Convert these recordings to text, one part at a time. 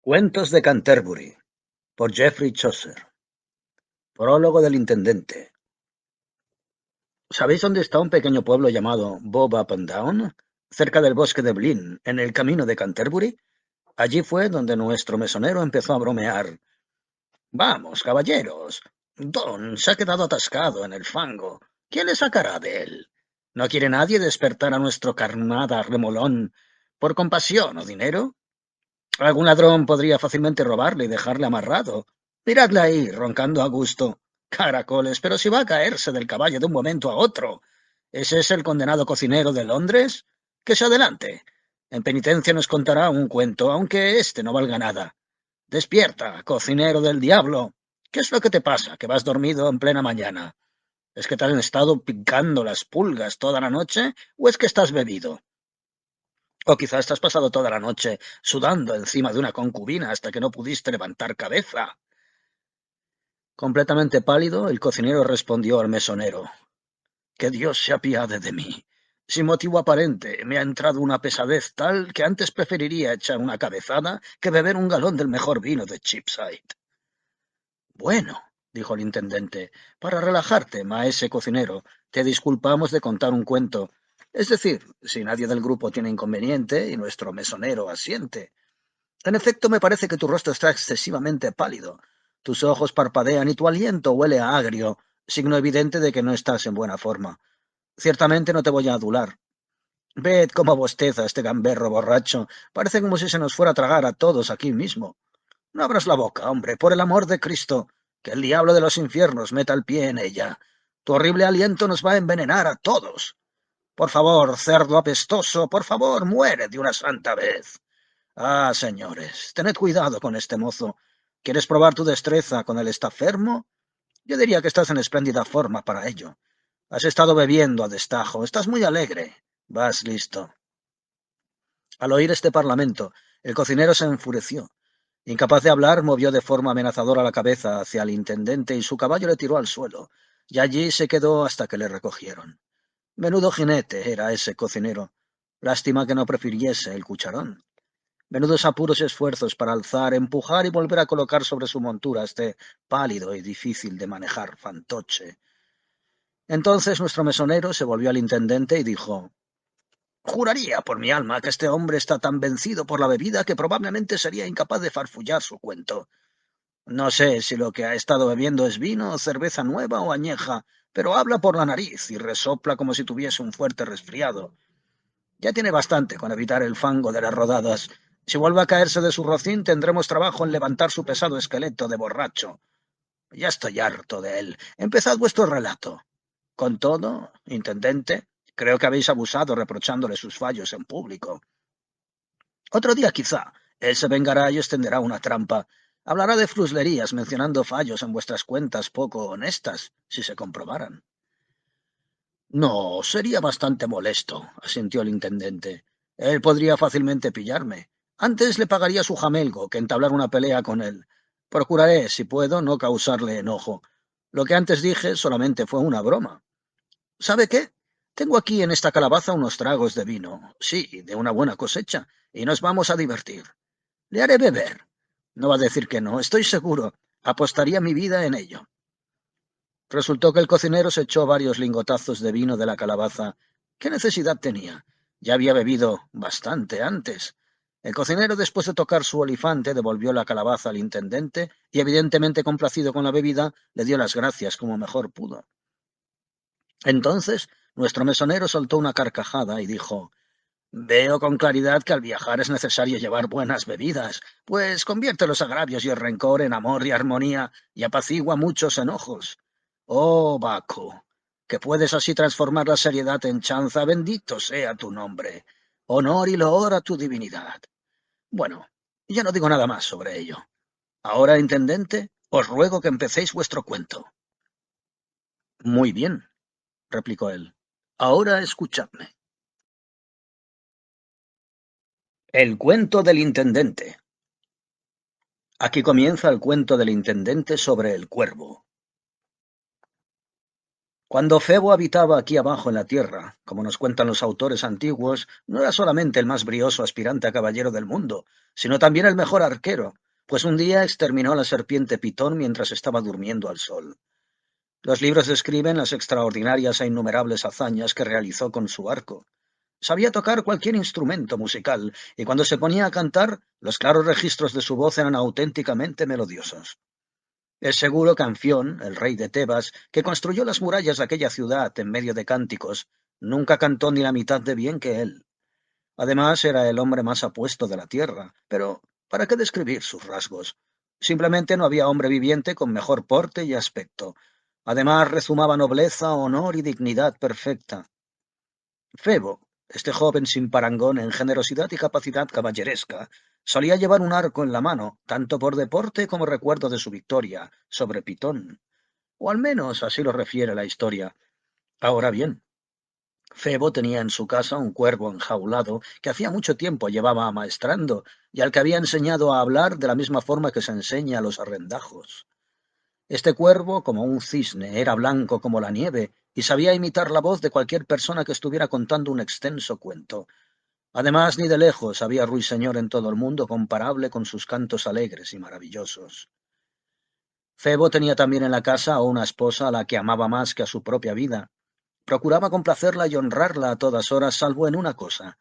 Cuentos de Canterbury, por Geoffrey Chaucer. Prólogo del intendente. ¿Sabéis dónde está un pequeño pueblo llamado Bob Up and Down? Cerca del bosque de Blin, en el camino de Canterbury. Allí fue donde nuestro mesonero empezó a bromear. Vamos, caballeros. Don se ha quedado atascado en el fango. ¿Quién le sacará de él? ¿No quiere nadie despertar a nuestro carnada remolón por compasión o dinero? Algún ladrón podría fácilmente robarle y dejarle amarrado. Miradle ahí, roncando a gusto. Caracoles, pero si va a caerse del caballo de un momento a otro. ¿Ese es el condenado cocinero de Londres? Que se adelante. En penitencia nos contará un cuento, aunque este no valga nada. Despierta, cocinero del diablo. ¿Qué es lo que te pasa, que vas dormido en plena mañana? ¿Es que te han estado picando las pulgas toda la noche o es que estás bebido? O quizás te has pasado toda la noche sudando encima de una concubina hasta que no pudiste levantar cabeza. Completamente pálido, el cocinero respondió al mesonero: «Que Dios se apiade de mí. Sin motivo aparente, me ha entrado una pesadez tal que antes preferiría echar una cabezada que beber un galón del mejor vino de Cheapside». «Bueno», dijo el intendente, «para relajarte, maese cocinero, te disculpamos de contar un cuento. Es decir, si nadie del grupo tiene inconveniente y nuestro mesonero asiente. En efecto, me parece que tu rostro está excesivamente pálido. Tus ojos parpadean y tu aliento huele a agrio, signo evidente de que no estás en buena forma. Ciertamente no te voy a adular. Ved cómo bosteza este gamberro borracho. Parece como si se nos fuera a tragar a todos aquí mismo. No abras la boca, hombre, por el amor de Cristo, que el diablo de los infiernos meta el pie en ella. Tu horrible aliento nos va a envenenar a todos. Por favor, cerdo apestoso, por favor, muere de una santa vez. Ah, señores, tened cuidado con este mozo. ¿Quieres probar tu destreza con el estafermo? Yo diría que estás en espléndida forma para ello. Has estado bebiendo a destajo, estás muy alegre. Vas listo. Al oír este parlamento, el cocinero se enfureció. Incapaz de hablar, movió de forma amenazadora la cabeza hacia el intendente y su caballo le tiró al suelo, y allí se quedó hasta que le recogieron. Menudo jinete era ese cocinero. Lástima que no prefiriese el cucharón. Menudos apuros y esfuerzos para alzar, empujar y volver a colocar sobre su montura este pálido y difícil de manejar fantoche. Entonces nuestro mesonero se volvió al intendente y dijo: «Juraría por mi alma que este hombre está tan vencido por la bebida que probablemente sería incapaz de farfullar su cuento. No sé si lo que ha estado bebiendo es vino, cerveza nueva o añeja, pero habla por la nariz y resopla como si tuviese un fuerte resfriado. Ya tiene bastante con evitar el fango de las rodadas. Si vuelve a caerse de su rocín, tendremos trabajo en levantar su pesado esqueleto de borracho. Ya estoy harto de él. Empezad vuestro relato. Con todo, intendente, creo que habéis abusado reprochándole sus fallos en público. Otro día, quizá, él se vengará y os tenderá una trampa. Hablará de fruslerías mencionando fallos en vuestras cuentas poco honestas, si se comprobaran». «No, sería bastante molesto», asintió el intendente. «Él podría fácilmente pillarme. Antes le pagaría su jamelgo que entablar una pelea con él. Procuraré, si puedo, no causarle enojo. Lo que antes dije solamente fue una broma. ¿Sabe qué? Tengo aquí en esta calabaza unos tragos de vino, sí, de una buena cosecha, y nos vamos a divertir. Le haré beber. No va a decir que no, estoy seguro. Apostaría mi vida en ello». Resultó que el cocinero se echó varios lingotazos de vino de la calabaza. ¿Qué necesidad tenía? Ya había bebido bastante antes. El cocinero, después de tocar su olifante, devolvió la calabaza al intendente y, evidentemente complacido con la bebida, le dio las gracias como mejor pudo. Entonces, nuestro mesonero soltó una carcajada y dijo: «Veo con claridad que al viajar es necesario llevar buenas bebidas, pues convierte los agravios y el rencor en amor y armonía y apacigua muchos enojos. Oh, Baco, que puedes así transformar la seriedad en chanza, bendito sea tu nombre. Honor y loor a tu divinidad. Bueno, ya no digo nada más sobre ello. Ahora, intendente, os ruego que empecéis vuestro cuento». «Muy bien», replicó él. «Ahora escuchadme». El cuento del intendente. Aquí comienza el cuento del intendente sobre el cuervo. Cuando Febo habitaba aquí abajo en la tierra, como nos cuentan los autores antiguos, no era solamente el más brioso aspirante a caballero del mundo, sino también el mejor arquero, pues un día exterminó a la serpiente Pitón mientras estaba durmiendo al sol. Los libros describen las extraordinarias e innumerables hazañas que realizó con su arco. Sabía tocar cualquier instrumento musical, y cuando se ponía a cantar, los claros registros de su voz eran auténticamente melodiosos. Es seguro que Anfión, el rey de Tebas, que construyó las murallas de aquella ciudad en medio de cánticos, nunca cantó ni la mitad de bien que él. Además, era el hombre más apuesto de la tierra, pero ¿para qué describir sus rasgos? Simplemente no había hombre viviente con mejor porte y aspecto. Además, rezumaba nobleza, honor y dignidad perfecta. Febo, este joven sin parangón en generosidad y capacidad caballeresca, solía llevar un arco en la mano, tanto por deporte como recuerdo de su victoria sobre Pitón. O al menos así lo refiere la historia. Ahora bien, Febo tenía en su casa un cuervo enjaulado que hacía mucho tiempo llevaba amaestrando y al que había enseñado a hablar de la misma forma que se enseña a los arrendajos. Este cuervo, como un cisne, era blanco como la nieve y sabía imitar la voz de cualquier persona que estuviera contando un extenso cuento. Además, ni de lejos había ruiseñor en todo el mundo comparable con sus cantos alegres y maravillosos. Febo tenía también en la casa a una esposa a la que amaba más que a su propia vida. Procuraba complacerla y honrarla a todas horas, salvo en una cosa.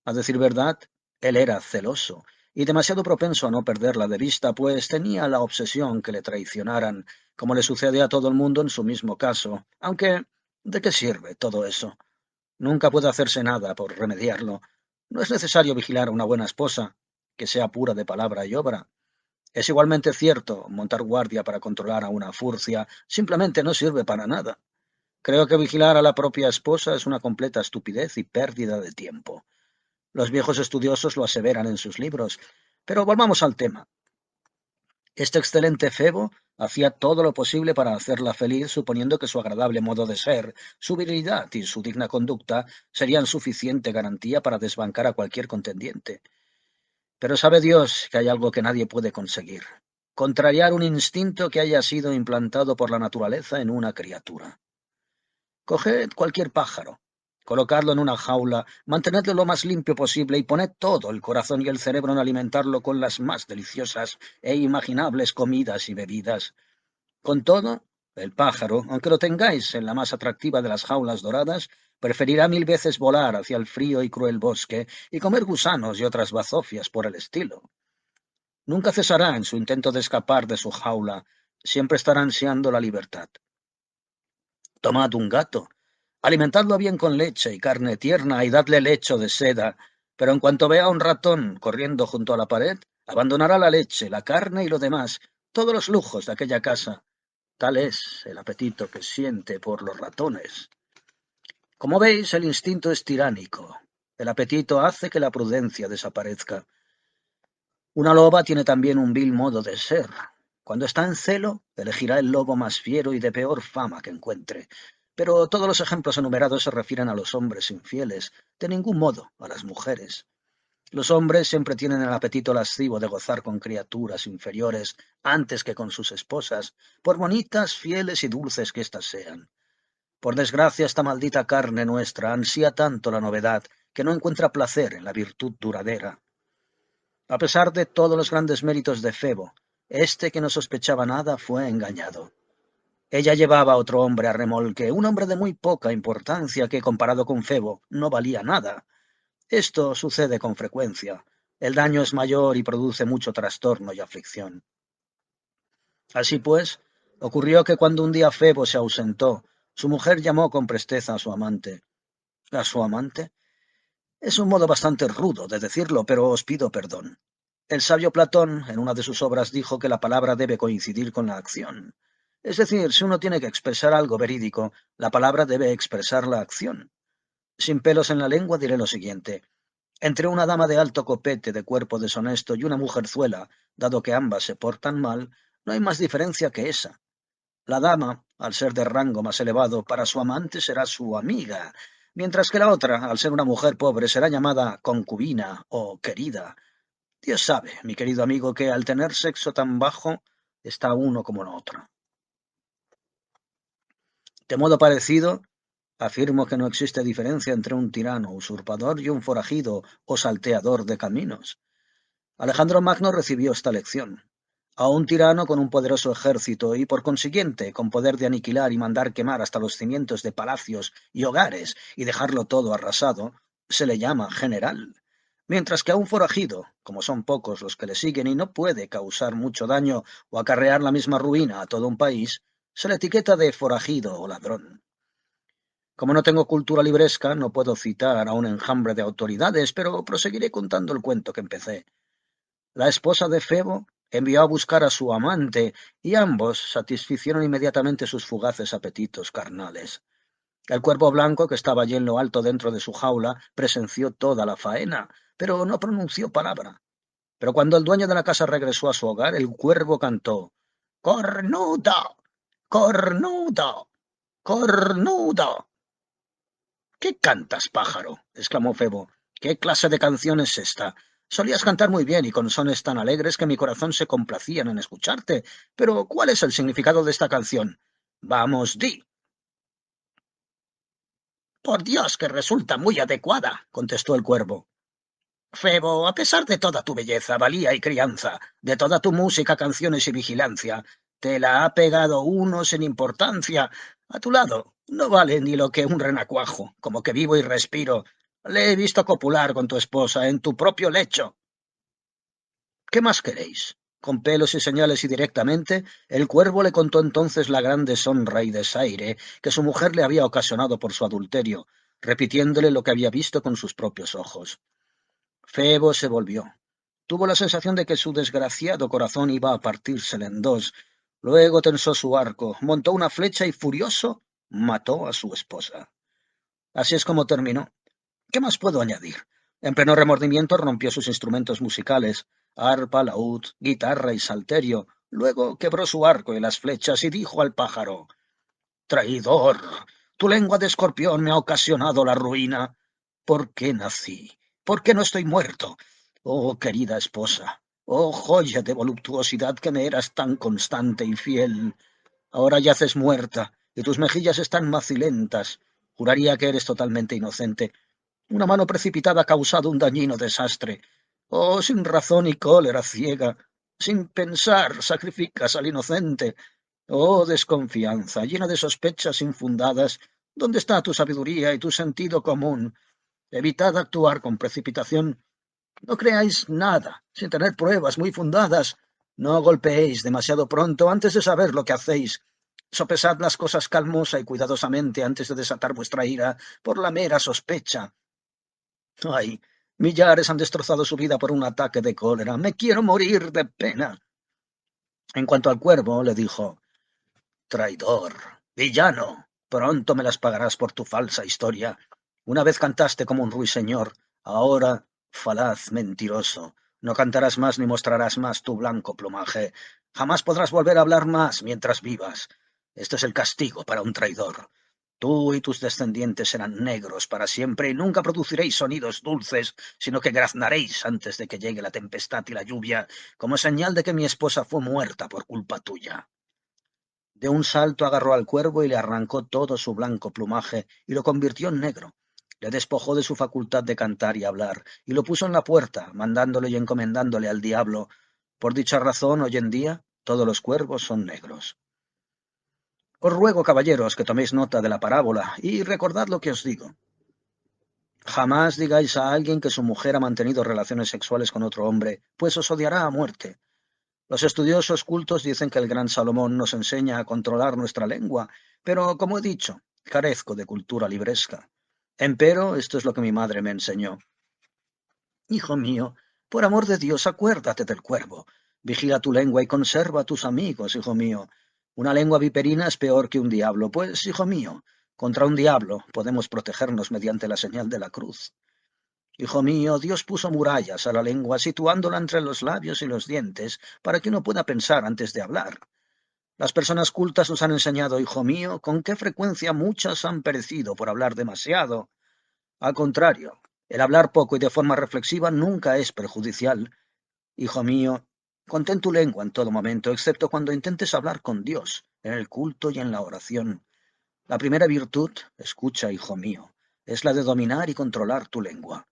A decir verdad, él era celoso y demasiado propenso a no perderla de vista, pues tenía la obsesión que le traicionaran, como le sucede a todo el mundo en su mismo caso. Aunque, ¿de qué sirve todo eso? Nunca puede hacerse nada por remediarlo. No es necesario vigilar a una buena esposa, que sea pura de palabra y obra. Es igualmente cierto, montar guardia para controlar a una furcia simplemente no sirve para nada. Creo que vigilar a la propia esposa es una completa estupidez y pérdida de tiempo. Los viejos estudiosos lo aseveran en sus libros. Pero volvamos al tema. Este excelente Febo hacía todo lo posible para hacerla feliz, suponiendo que su agradable modo de ser, su virilidad y su digna conducta serían suficiente garantía para desbancar a cualquier contendiente. Pero sabe Dios que hay algo que nadie puede conseguir: contrariar un instinto que haya sido implantado por la naturaleza en una criatura. Coged cualquier pájaro, colocadlo en una jaula, mantenedlo lo más limpio posible y poned todo el corazón y el cerebro en alimentarlo con las más deliciosas e imaginables comidas y bebidas. Con todo, el pájaro, aunque lo tengáis en la más atractiva de las jaulas doradas, preferirá mil veces volar hacia el frío y cruel bosque y comer gusanos y otras bazofias por el estilo. Nunca cesará en su intento de escapar de su jaula, siempre estará ansiando la libertad. Tomad un gato, alimentadlo bien con leche y carne tierna y dadle lecho de seda, pero en cuanto vea a un ratón corriendo junto a la pared, abandonará la leche, la carne y lo demás, todos los lujos de aquella casa. Tal es el apetito que siente por los ratones. Como veis, el instinto es tiránico. El apetito hace que la prudencia desaparezca. Una loba tiene también un vil modo de ser. Cuando está en celo, elegirá el lobo más fiero y de peor fama que encuentre. Pero todos los ejemplos enumerados se refieren a los hombres infieles, de ningún modo a las mujeres. Los hombres siempre tienen el apetito lascivo de gozar con criaturas inferiores antes que con sus esposas, por bonitas, fieles y dulces que éstas sean. Por desgracia, esta maldita carne nuestra ansía tanto la novedad que no encuentra placer en la virtud duradera. A pesar de todos los grandes méritos de Febo, este que no sospechaba nada fue engañado. Ella llevaba a otro hombre a remolque, un hombre de muy poca importancia que, comparado con Febo, no valía nada. Esto sucede con frecuencia. El daño es mayor y produce mucho trastorno y aflicción. Así pues, ocurrió que cuando un día Febo se ausentó, su mujer llamó con presteza a su amante. ¿A su amante? Es un modo bastante rudo de decirlo, pero os pido perdón. El sabio Platón, en una de sus obras, dijo que la palabra debe coincidir con la acción. Es decir, si uno tiene que expresar algo verídico, la palabra debe expresar la acción. Sin pelos en la lengua diré lo siguiente. Entre una dama de alto copete, de cuerpo deshonesto, y una mujerzuela, dado que ambas se portan mal, no hay más diferencia que esa. La dama, al ser de rango más elevado, para su amante será su amiga, mientras que la otra, al ser una mujer pobre, será llamada concubina o querida. Dios sabe, mi querido amigo, que al tener sexo tan bajo, está uno como la otra. De modo parecido, afirmo que no existe diferencia entre un tirano usurpador y un forajido o salteador de caminos. Alejandro Magno recibió esta lección. A un tirano con un poderoso ejército y, por consiguiente, con poder de aniquilar y mandar quemar hasta los cimientos de palacios y hogares y dejarlo todo arrasado, se le llama general. Mientras que a un forajido, como son pocos los que le siguen y no puede causar mucho daño o acarrear la misma ruina a todo un país, se le etiqueta de forajido o ladrón. Como no tengo cultura libresca, no puedo citar a un enjambre de autoridades, pero proseguiré contando el cuento que empecé. La esposa de Febo envió a buscar a su amante, y ambos satisficieron inmediatamente sus fugaces apetitos carnales. El cuervo blanco, que estaba allí en lo alto dentro de su jaula, presenció toda la faena, pero no pronunció palabra. Pero cuando el dueño de la casa regresó a su hogar, el cuervo cantó: «¡Cornudo! ¡Cornudo! ¡Cornudo!». «¿Qué cantas, pájaro?», exclamó Febo. «¿Qué clase de canción es esta? Solías cantar muy bien y con sones tan alegres que mi corazón se complacía en escucharte. Pero, ¿cuál es el significado de esta canción? Vamos, di». «Por Dios, que resulta muy adecuada», contestó el cuervo. «Febo, a pesar de toda tu belleza, valía y crianza, de toda tu música, canciones y vigilancia, te la ha pegado uno sin importancia. A tu lado no vale ni lo que un renacuajo, como que vivo y respiro. Le he visto copular con tu esposa en tu propio lecho». «¿Qué más queréis?». Con pelos y señales y directamente, el cuervo le contó entonces la gran deshonra y desaire que su mujer le había ocasionado por su adulterio, repitiéndole lo que había visto con sus propios ojos. Febo se volvió. Tuvo la sensación de que su desgraciado corazón iba a partírsele en dos. Luego tensó su arco, montó una flecha y, furioso, mató a su esposa. Así es como terminó. ¿Qué más puedo añadir? En pleno remordimiento rompió sus instrumentos musicales, arpa, laúd, guitarra y salterio. Luego quebró su arco y las flechas y dijo al pájaro: «Traidor, tu lengua de escorpión me ha ocasionado la ruina. ¿Por qué nací? ¿Por qué no estoy muerto? Oh, querida esposa, oh, joya de voluptuosidad que me eras tan constante y fiel. Ahora yaces muerta y tus mejillas están macilentas. Juraría que eres totalmente inocente. Una mano precipitada ha causado un dañino desastre. Oh, sin razón y cólera ciega, sin pensar, sacrificas al inocente. Oh, desconfianza, llena de sospechas infundadas, ¿dónde está tu sabiduría y tu sentido común? Evitad actuar con precipitación. No creáis nada, sin tener pruebas muy fundadas. No golpeéis demasiado pronto antes de saber lo que hacéis. Sopesad las cosas calmosa y cuidadosamente antes de desatar vuestra ira por la mera sospecha. Ay, millares han destrozado su vida por un ataque de cólera. Me quiero morir de pena». En cuanto al cuervo, le dijo: «Traidor, villano, pronto me las pagarás por tu falsa historia. Una vez cantaste como un ruiseñor, ahora, falaz mentiroso, no cantarás más ni mostrarás más tu blanco plumaje. Jamás podrás volver a hablar más mientras vivas. Este es el castigo para un traidor. Tú y tus descendientes serán negros para siempre y nunca produciréis sonidos dulces, sino que graznaréis antes de que llegue la tempestad y la lluvia, como señal de que mi esposa fue muerta por culpa tuya». De un salto agarró al cuervo y le arrancó todo su blanco plumaje y lo convirtió en negro. Le despojó de su facultad de cantar y hablar y lo puso en la puerta, mandándole y encomendándole al diablo. Por dicha razón, hoy en día, todos los cuervos son negros. Os ruego, caballeros, que toméis nota de la parábola y recordad lo que os digo. Jamás digáis a alguien que su mujer ha mantenido relaciones sexuales con otro hombre, pues os odiará a muerte. Los estudiosos cultos dicen que el gran Salomón nos enseña a controlar nuestra lengua, pero, como he dicho, carezco de cultura libresca. Empero, esto es lo que mi madre me enseñó. Hijo mío, por amor de Dios, acuérdate del cuervo. Vigila tu lengua y conserva a tus amigos, hijo mío. Una lengua viperina es peor que un diablo, pues, hijo mío, contra un diablo podemos protegernos mediante la señal de la cruz. Hijo mío, Dios puso murallas a la lengua, situándola entre los labios y los dientes, para que uno pueda pensar antes de hablar. Las personas cultas nos han enseñado, hijo mío, con qué frecuencia muchas han perecido por hablar demasiado. Al contrario, el hablar poco y de forma reflexiva nunca es perjudicial. Hijo mío, contén tu lengua en todo momento, excepto cuando intentes hablar con Dios, en el culto y en la oración. La primera virtud, escucha, hijo mío, es la de dominar y controlar tu lengua.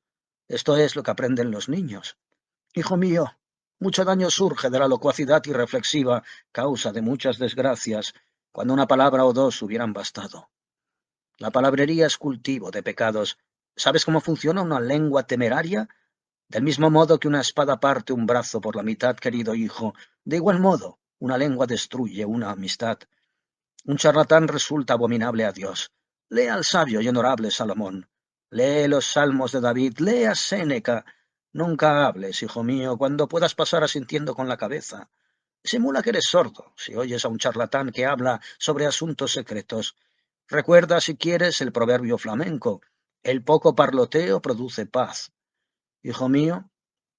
Esto es lo que aprenden los niños. Hijo mío, mucho daño surge de la locuacidad irreflexiva, causa de muchas desgracias, cuando una palabra o dos hubieran bastado. La palabrería es cultivo de pecados. ¿Sabes cómo funciona una lengua temeraria? Del mismo modo que una espada parte un brazo por la mitad, querido hijo, de igual modo, una lengua destruye una amistad. Un charlatán resulta abominable a Dios. Lea al sabio y honorable Salomón. Lee los salmos de David. Lee a Séneca. Nunca hables, hijo mío, cuando puedas pasar asintiendo con la cabeza. Simula que eres sordo si oyes a un charlatán que habla sobre asuntos secretos. Recuerda, si quieres, el proverbio flamenco. El poco parloteo produce paz. Hijo mío,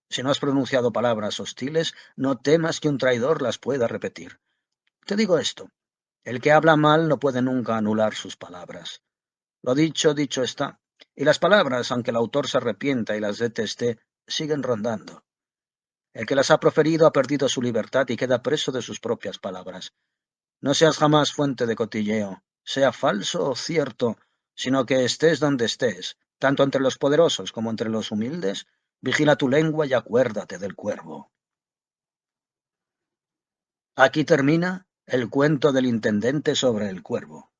si no has pronunciado palabras hostiles, no temas que un traidor las pueda repetir. Te digo esto. El que habla mal no puede nunca anular sus palabras. Lo dicho, dicho está. Y las palabras, aunque el autor se arrepienta y las deteste, siguen rondando. El que las ha proferido ha perdido su libertad y queda preso de sus propias palabras. No seas jamás fuente de cotilleo, sea falso o cierto, sino que estés donde estés, tanto entre los poderosos como entre los humildes, vigila tu lengua y acuérdate del cuervo. Aquí termina el cuento del intendente sobre el cuervo.